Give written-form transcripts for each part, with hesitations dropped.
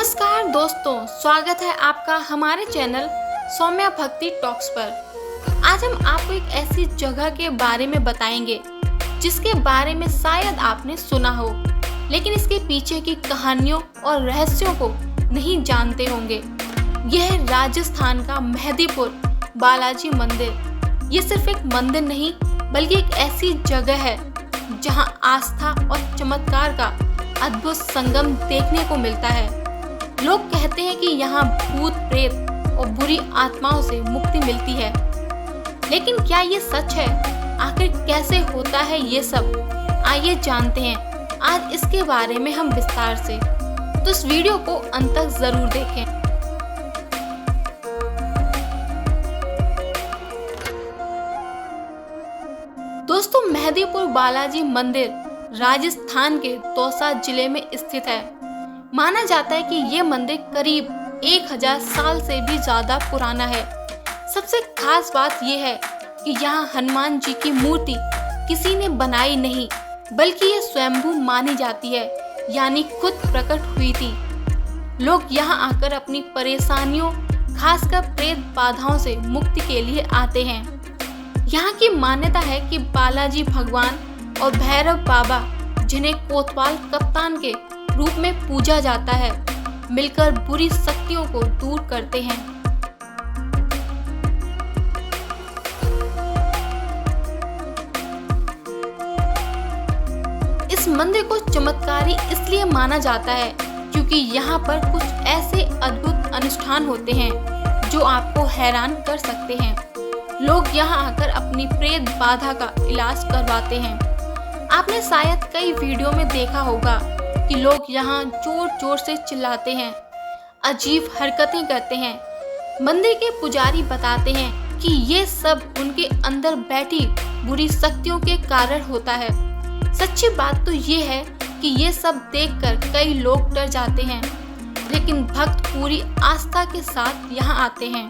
नमस्कार दोस्तों, स्वागत है आपका हमारे चैनल सौम्या भक्ति टॉक्स पर। आज हम आपको एक ऐसी जगह के बारे में बताएंगे जिसके बारे में शायद आपने सुना हो, लेकिन इसके पीछे की कहानियों और रहस्यों को नहीं जानते होंगे। यह है राजस्थान का मेहंदीपुर बालाजी मंदिर। ये सिर्फ एक मंदिर नहीं बल्कि एक ऐसी जगह है जहां आस्था और चमत्कार का अद्भुत संगम देखने को मिलता है। लोग कहते हैं कि यहाँ भूत प्रेत और बुरी आत्माओं से मुक्ति मिलती है, लेकिन क्या ये सच है? आखिर कैसे होता है ये सब? आइए जानते हैं आज इसके बारे में हम विस्तार से। तो इस वीडियो को अंत तक जरूर देखें। दोस्तों, मेहंदीपुर बालाजी मंदिर राजस्थान के दौसा जिले में स्थित है। माना जाता है कि ये मंदिर करीब 1000 साल से भी ज्यादा पुराना है। सबसे खास बात यह है कि यहाँ हनुमान जी की मूर्ति किसी ने बनाई नहीं, बल्कि ये स्वयंभू मानी जाती है, यानी खुद प्रकट हुई थी। लोग यहाँ आकर अपनी परेशानियों, खासकर प्रेत बाधाओं से मुक्ति के लिए आते हैं। यहाँ की मान्यता है कि बालाजी भगवान और भैरव बाबा, जिन्हें कोतवाल कप्तान के रूप में पूजा जाता है, मिलकर बुरी शक्तियों को दूर करते हैं। इस मंदिर को चमत्कारी इसलिए माना जाता है क्योंकि यहाँ पर कुछ ऐसे अद्भुत अनुष्ठान होते हैं जो आपको हैरान कर सकते हैं। लोग यहाँ आकर अपनी प्रेत बाधा का इलाज करवाते हैं। आपने शायद कई वीडियो में देखा होगा कि लोग यहाँ जोर जोर से चिल्लाते हैं, अजीब हरकतें करते हैं। मंदिर के पुजारी बताते हैं कि ये सब उनके अंदर बैठी बुरी शक्तियों के कारण होता है। सच्ची बात तो ये है कि ये सब देखकर कई लोग डर जाते हैं, लेकिन भक्त पूरी आस्था के साथ यहाँ आते हैं।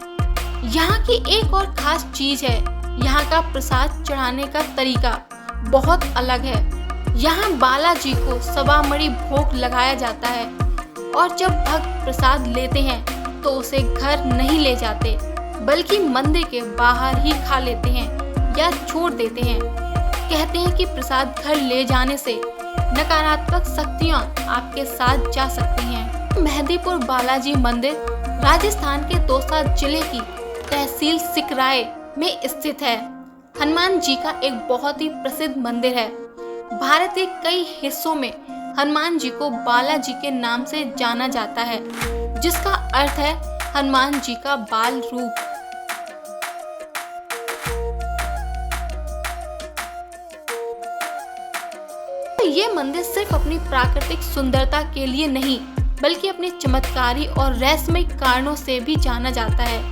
यहाँ की एक और खास चीज है, यहाँ का प्रसाद चढ़ाने का तरीका बहुत अलग है। यहाँ बालाजी को सवा मणि भोग लगाया जाता है और जब भक्त प्रसाद लेते हैं तो उसे घर नहीं ले जाते, बल्कि मंदिर के बाहर ही खा लेते हैं या छोड़ देते हैं। कहते हैं कि प्रसाद घर ले जाने से नकारात्मक शक्तियाँ आपके साथ जा सकती हैं। मेहंदीपुर बालाजी मंदिर राजस्थान के दौसा जिले की तहसील सिकराय में स्थित है। हनुमान जी का एक बहुत ही प्रसिद्ध मंदिर है। भारत के कई हिस्सों में हनुमान जी को बालाजी के नाम से जाना जाता है, जिसका अर्थ है हनुमान जी का बाल रूप। ये मंदिर सिर्फ अपनी प्राकृतिक सुंदरता के लिए नहीं, बल्कि अपने चमत्कारी और रहस्यमय कारणों से भी जाना जाता है।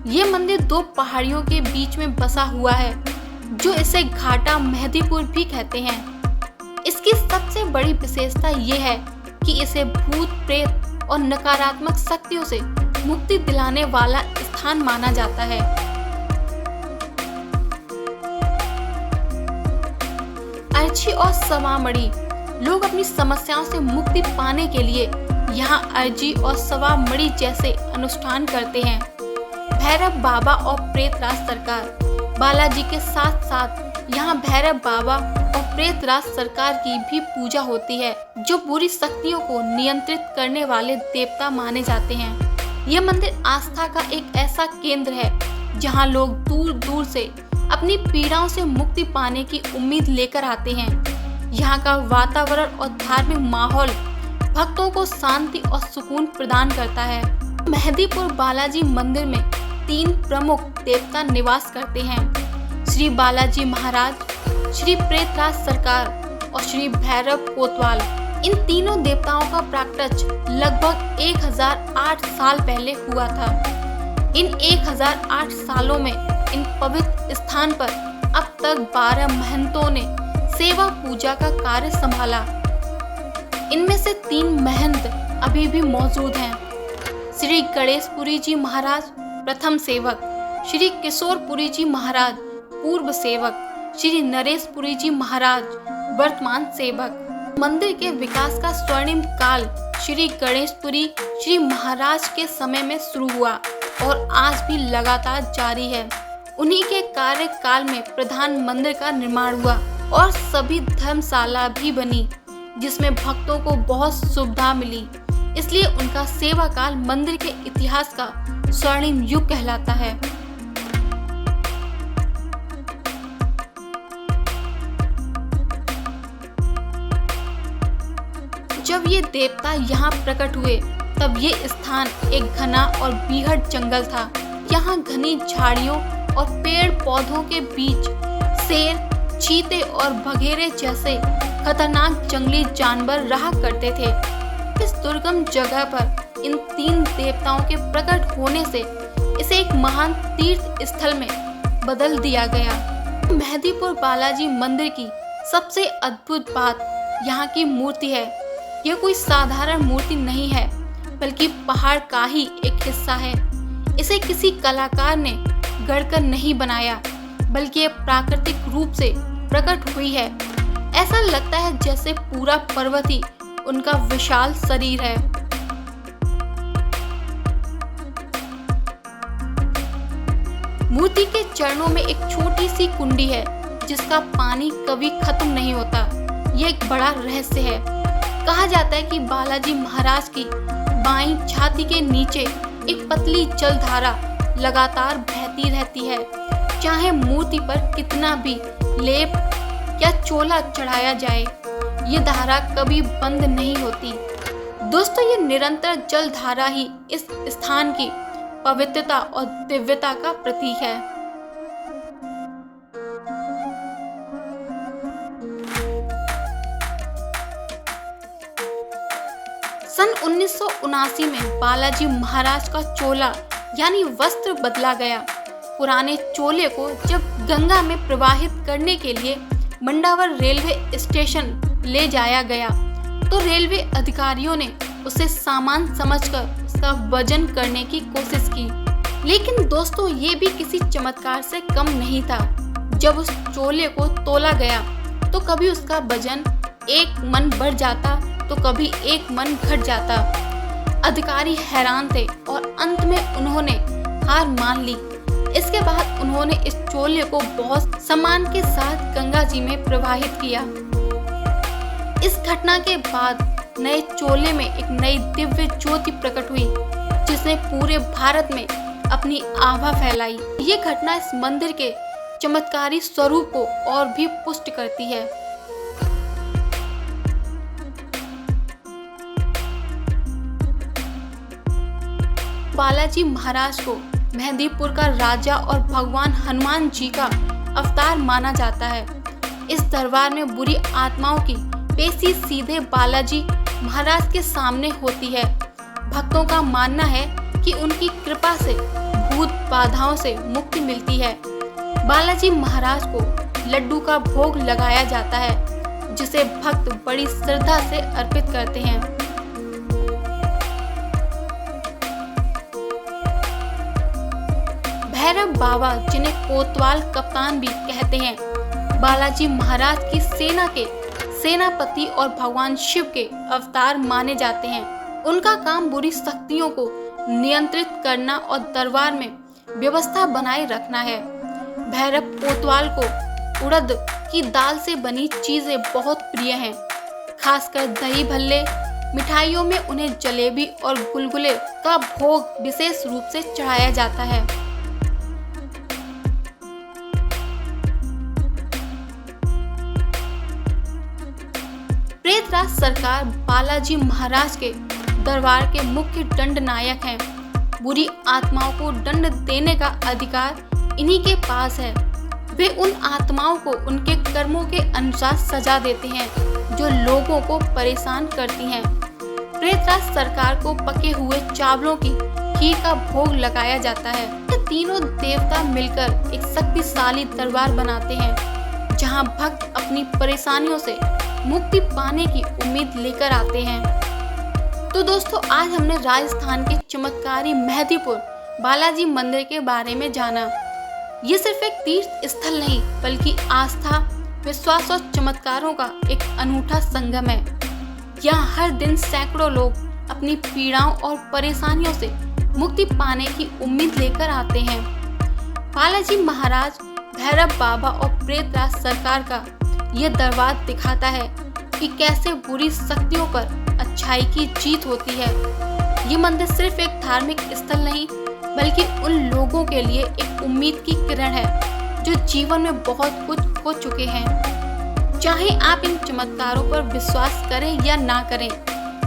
ये मंदिर दो पहाड़ियों के बीच में बसा हुआ है, जो इसे घाटा मेहंदीपुर भी कहते हैं। इसकी सबसे बड़ी विशेषता ये है कि इसे भूत प्रेत और नकारात्मक शक्तियों से मुक्ति दिलाने वाला स्थान माना जाता है। अर्जी और सवा मणि, लोग अपनी समस्याओं से मुक्ति पाने के लिए यहाँ अर्जी और सवा मणि जैसे अनुष्ठान करते हैं। भैरव बाबा और प्रेतराज सरकार, बालाजी के साथ साथ यहाँ भैरव बाबा और प्रेतराज सरकार की भी पूजा होती है, जो बुरी शक्तियों को नियंत्रित करने वाले देवता माने जाते हैं। ये मंदिर आस्था का एक ऐसा केंद्र है जहाँ लोग दूर दूर से अपनी पीड़ाओं से मुक्ति पाने की उम्मीद लेकर आते हैं। यहाँ का वातावरण और धार्मिक माहौल भक्तों को शांति और सुकून प्रदान करता है। मेहंदीपुर बालाजी मंदिर में 3 प्रमुख देवता निवास करते हैं: श्री बालाजी महाराज, श्री प्रेतराज सरकार और श्री भैरव कोतवाल। इन तीनों देवताओं का प्राकट्य लगभग 1008 साल पहले हुआ था। इन 1008 सालों में इन पवित्र स्थान पर अब तक 12 महंतों ने सेवा पूजा का कार्य संभाला। इनमें से 3 महंत अभी भी मौजूद हैं: श्री गणेशपुरी जी महाराज प्रथम सेवक, श्री किशोरपुरी जी महाराज पूर्व सेवक, श्री नरेशपुरी जी महाराज वर्तमान सेवक। मंदिर के विकास का स्वर्णिम काल श्री गणेशपुरी श्री महाराज के समय में शुरू हुआ और आज भी लगातार जारी है। उन्हीं के कार्यकाल में प्रधान मंदिर का निर्माण हुआ और सभी धर्मशाला भी बनी, जिसमें भक्तों को बहुत सुविधा मिली। इसलिए उनका सेवा काल मंदिर के इतिहास का स्वर्णिम युग कहलाता है। जब ये देवता यहाँ प्रकट हुए तब ये स्थान एक घना और बीहड़ जंगल था। यहाँ घनी झाड़ियों और पेड़ पौधों के बीच शेर, चीते और बघेरे जैसे खतरनाक जंगली जानवर रहा करते थे। इस दुर्गम जगह पर इन 3 देवताओं के प्रकट होने से इसे एक महान तीर्थ स्थल में बदल दिया गया। मेहंदीपुर बालाजी मंदिर की सबसे अद्भुत बात यहाँ की मूर्ति है। यह कोई साधारण मूर्ति नहीं है, बल्कि पहाड़ का ही एक हिस्सा है। इसे किसी कलाकार ने गढ़कर नहीं बनाया, बल्कि ये प्राकृतिक रूप से प्रकट हुई है। ऐसा लगता है जैसे पूरा पर्वत ही उनका विशाल शरीर है। मूर्ति के चरणों में एक छोटी सी कुंडी है, जिसका पानी कभी खत्म नहीं होता। ये एक बड़ा रहस्य है। कहा जाता है कि बालाजी महाराज की बाईं छाती के नीचे एक पतली जलधारा लगातार बहती रहती है। चाहे मूर्ति पर कितना भी लेप या चोला चढ़ाया जाए, ये धारा कभी बंद नहीं होती। दोस्तों, ये निरंतर जलधारा ही इस स्थान की पवित्रता और दिव्यता का प्रतीक है। सन 1979 में बालाजी महाराज का चोला यानी वस्त्र बदला गया। पुराने चोले को जब गंगा में प्रवाहित करने के लिए मंडावर रेलवे स्टेशन ले जाया गया, तो रेलवे अधिकारियों ने उसे सामान समझकर उसका वजन करने की कोशिश की। लेकिन दोस्तों, ये भी किसी चमत्कार से कम नहीं था। जब उस चोले को तोला गया तो कभी उसका वजन 1 मन बढ़ जाता तो कभी 1 मन घट जाता। अधिकारी हैरान थे और अंत में उन्होंने हार मान ली। इसके बाद उन्होंने इस चोले को बहुत सम्मान के साथ गंगा जी में प्रवाहित किया। इस घटना के बाद नए चोले में एक नई दिव्य ज्योति प्रकट हुई, जिसने पूरे भारत में अपनी आभा फैलाई। ये घटना इस मंदिर के चमत्कारी स्वरूप को और भी पुष्ट करती है। बालाजी महाराज को मेहंदीपुर का राजा और भगवान हनुमान जी का अवतार माना जाता है। इस दरबार में बुरी आत्माओं की पेशी सीधे बालाजी महाराज के सामने होती है। भक्तों का मानना है कि उनकी कृपा से भूत बाधाओं से मुक्ति मिलती है। बालाजी महाराज को लड्डू का भोग लगाया जाता है, जिसे भक्त बड़ी श्रद्धा से अर्पित करते हैं। भैरव बाबा, जिन्हें कोतवाल कप्तान भी कहते हैं, बालाजी महाराज की सेना के सेनापति और भगवान शिव के अवतार माने जाते हैं। उनका काम बुरी शक्तियों को नियंत्रित करना और दरबार में व्यवस्था बनाए रखना है। भैरव कोतवाल को उड़द की दाल से बनी चीजें बहुत प्रिय हैं। खासकर दही भल्ले, मिठाइयों में उन्हें जलेबी और गुलगुले का भोग विशेष रूप से चढ़ाया जाता है। प्रेतराज सरकार बालाजी महाराज के दरबार के मुख्य दंड नायक हैं। बुरी आत्माओं को दंड देने का अधिकार इन्हीं के पास है। वे उन आत्माओं को उनके कर्मों के अनुसार सजा देते हैं जो लोगों को परेशान करती हैं। प्रेतराज सरकार को पके हुए चावलों की खीर का भोग लगाया जाता है। ये तीनों देवता मिलकर एक शक्तिशाली दरबार बनाते हैं, जहां भक्त अपनी परेशानियों से मुक्ति पाने की उम्मीद लेकर आते हैं। तो दोस्तों, आज हमने राजस्थान के चमत्कारी मेहंदीपुर बालाजी मंदिर के बारे में जाना। ये सिर्फ एक तीर्थ स्थल नहीं, बल्कि आस्था, विश्वास और चमत्कारों का एक अनूठा संगम है। यहाँ हर दिन सैकड़ों लोग अपनी पीड़ाओं और परेशानियों से मुक्ति पाने की उम्मीद लेकर आते हैं। बालाजी महाराज, भैरव बाबा और प्रेतराज सरकार का यह दरबार दिखाता है कि कैसे बुरी शक्तियों पर अच्छाई की जीत होती है। ये मंदिर सिर्फ एक धार्मिक स्थल नहीं, बल्कि उन लोगों के लिए एक उम्मीद की किरण है जो जीवन में बहुत कुछ खो चुके हैं। चाहे आप इन चमत्कारों पर विश्वास करें या ना करें,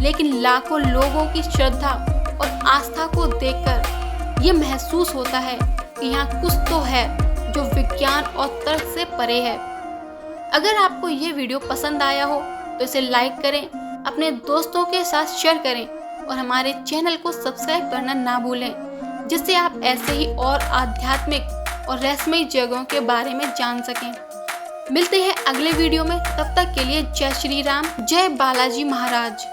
लेकिन लाखों लोगों की श्रद्धा और आस्था को देखकर ये महसूस होता है कि यहाँ कुछ तो है जो विज्ञान और तर्क से परे है। अगर आपको ये वीडियो पसंद आया हो तो इसे लाइक करें, अपने दोस्तों के साथ शेयर करें और हमारे चैनल को सब्सक्राइब करना ना भूलें, जिससे आप ऐसे ही और आध्यात्मिक और रहस्यमयी जगहों के बारे में जान सकें। मिलते हैं अगले वीडियो में, तब तक के लिए जय श्री राम, जय बालाजी महाराज।